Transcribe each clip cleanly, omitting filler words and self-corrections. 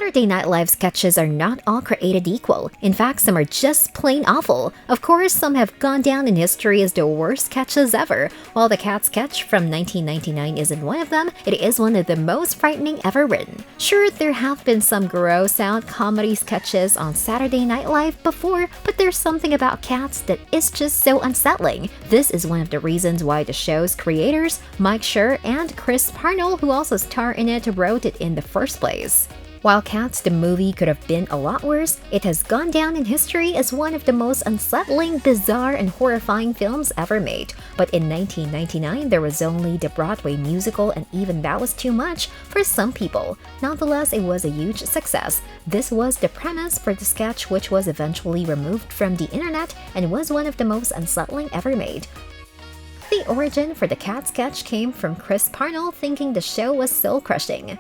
Saturday Night Live sketches are not all created equal. In fact, some are just plain awful. Of course, some have gone down in history as the worst sketches ever. While the cat sketch from 1999 isn't one of them, it is one of the most frightening ever written. Sure, there have been some gross-out comedy sketches on Saturday Night Live before, but there's something about cats that is just so unsettling. This is one of the reasons why the show's creators, Mike Schur and Chris Parnell, who also star in it, wrote it in the first place. While Cats the movie could have been a lot worse, it has gone down in history as one of the most unsettling, bizarre, and horrifying films ever made. But in 1999, there was only the Broadway musical, and even that was too much for some people. Nonetheless, it was a huge success. This was the premise for the sketch, which was eventually removed from the internet and was one of the most unsettling ever made. The origin for the cat sketch came from Chris Parnell thinking the show was soul-crushing.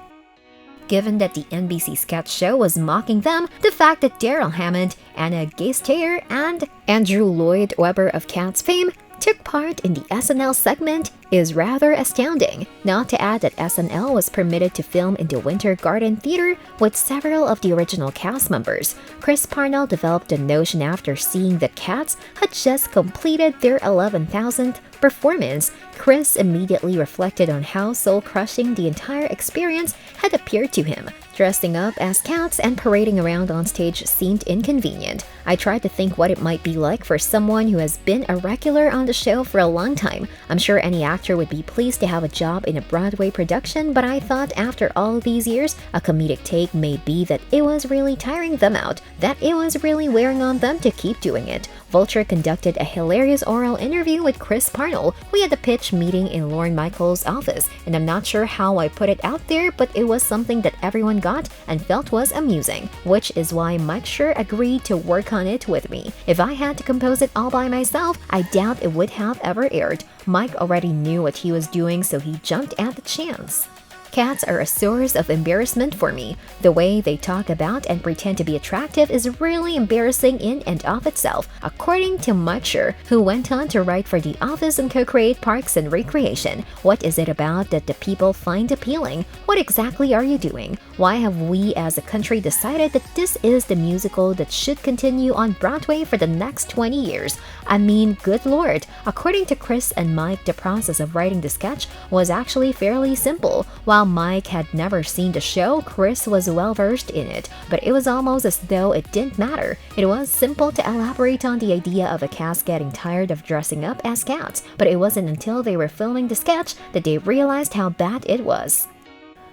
Given that the NBC sketch show was mocking them, the fact that Daryl Hammond, Anna Gasteyer, and Andrew Lloyd Webber of Cats fame took part in the SNL segment is rather astounding. Not to add that SNL was permitted to film in the Winter Garden Theater with several of the original cast members. Chris Parnell developed the notion after seeing that Cats had just completed their 11,000th performance. Chris immediately reflected on how soul-crushing the entire experience had appeared to him. Dressing up as cats and parading around on stage seemed inconvenient. I tried to think what it might be like for someone who has been a regular on the show for a long time. I'm sure any actor would be pleased to have a job in a Broadway production, but I thought after all these years, a comedic take may be that it was really tiring them out, that it was really wearing on them to keep doing it. Vulture conducted a hilarious oral interview with Chris Parnell. We had a pitch meeting in Lorne Michaels' office, and I'm not sure how I put it out there, but it was something that everyone got and felt was amusing, which is why Mike Schur agreed to work on it with me. If I had to compose it all by myself, I doubt it would have ever aired. Mike already knew what he was doing, so he jumped at the chance. Cats are a source of embarrassment for me. The way they talk about and pretend to be attractive is really embarrassing in and of itself, according to Mike Schur, who went on to write for The Office and co-create Parks and Recreation. What is it about that the people find appealing? What exactly are you doing? Why have we as a country decided that this is the musical that should continue on Broadway for the next 20 years? I mean, good lord. According to Chris and Mike, the process of writing the sketch was actually fairly simple. While Mike had never seen the show, Chris was well versed in it, but it was almost as though it didn't matter. It was simple to elaborate on the idea of a cast getting tired of dressing up as cats, but it wasn't until they were filming the sketch that they realized how bad it was.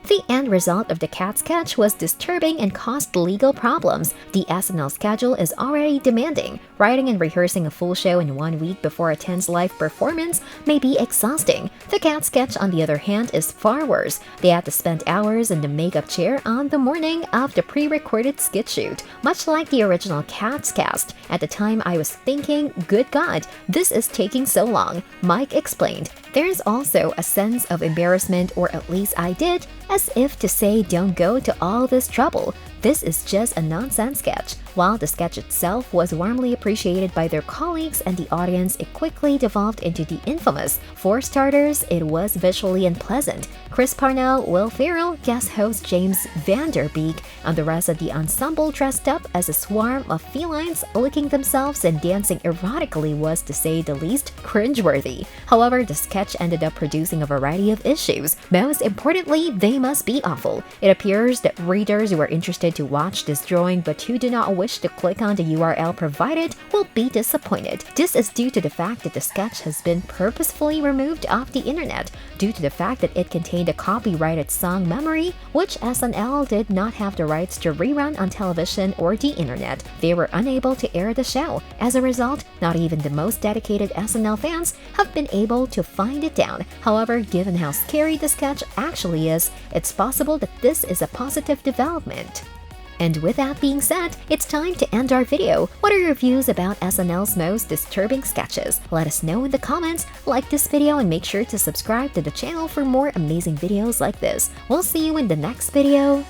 The end result of the cat sketch was disturbing and caused legal problems. The SNL schedule is already demanding. Writing and rehearsing a full show in 1 week before a tense live performance may be exhausting. The cat sketch, on the other hand, is far worse. They had to spend hours in the makeup chair on the morning of the pre-recorded skit shoot, much like the original Cats cast. At the time, I was thinking, good God, this is taking so long. Mike explained, there's also a sense of embarrassment, or at least I did, as if to say don't go to all this trouble. This is just a nonsense sketch. While the sketch itself was warmly appreciated by their colleagues and the audience, it quickly devolved into the infamous. For starters, it was visually unpleasant. Chris Parnell, Will Ferrell, guest host James Van Der Beek, and the rest of the ensemble dressed up as a swarm of felines licking themselves and dancing erotically was, to say the least, cringeworthy. However, the sketch ended up producing a variety of issues. Most importantly, they must be awful. It appears that readers who are interested to watch this drawing but who do not wish to click on the URL provided will be disappointed. This is due to the fact that the sketch has been purposefully removed off the internet due to the fact that it contained a copyrighted song memory, which SNL did not have the rights to rerun on television or the internet. They were unable to air the show. As a result, not even the most dedicated SNL fans have been able to find it down. However, given how scary the sketch actually is, it's possible that this is a positive development. And with that being said, it's time to end our video. What are your views about SNL's most disturbing sketches? Let us know in the comments, like this video, and make sure to subscribe to the channel for more amazing videos like this. We'll see you in the next video.